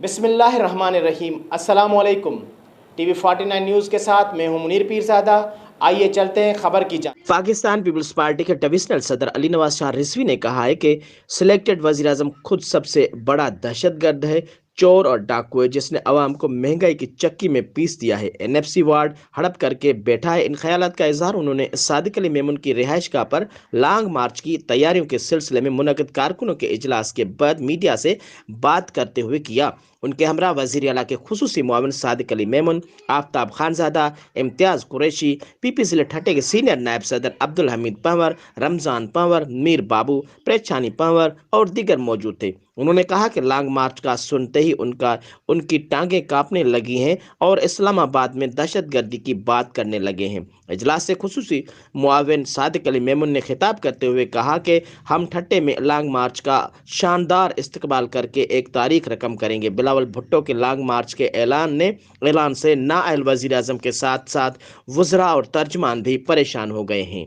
بسم اللہ الرحمن الرحیم۔ السلام علیکم۔ ٹی وی 49 نیوز کے ساتھ میں ہوں منیر پیرزادہ۔ آئیے چلتے ہیں خبر کی جانب۔ پاکستان پیپلز پارٹی کے ڈویژنل صدر علی نواز شاہ رضوی نے کہا ہے کہ سلیکٹڈ وزیر اعظم خود سب سے بڑا دہشت گرد ہے، چور اور ڈاکو ہے، جس نے عوام کو مہنگائی کی چکی میں پیس دیا ہے، NFC وارڈ ہڑپ کر کے بیٹھا ہے۔ ان خیالات کا اظہار انہوں نے صادق علی میمن کی رہائش گاہ پر لانگ مارچ کی تیاریوں کے سلسلے میں منعقد کارکنوں کے اجلاس کے بعد میڈیا سے بات کرتے ہوئے کیا۔ ان کے ہمراہ وزیر اعلیٰ کے خصوصی معاون صادق علی میمن، آفتاب خانزادہ، امتیاز قریشی، PP ضلع ٹھٹے کے سینئر نائب صدر عبدالحمید پنور، رمضان پنور، میر بابو، پریچانی پنور اور دیگر موجود تھے۔ انہوں نے کہا کہ لانگ مارچ کا سنتے ہی ان کی ٹانگیں کانپنے لگی ہیں اور اسلام آباد میں دہشت گردی کی بات کرنے لگے ہیں۔ اجلاس سے خصوصی معاون صادق علی میمن نے خطاب کرتے ہوئے کہا کہ ہم ٹھٹے میں لانگ مارچ کا شاندار استقبال کر کے ایک تاریخ رقم کریں گے۔ بلاول بھٹو کے لانگ مارچ کے اعلان سے نااہل وزیر اعظم کے ساتھ ساتھ وزراء اور ترجمان بھی پریشان ہو گئے ہیں۔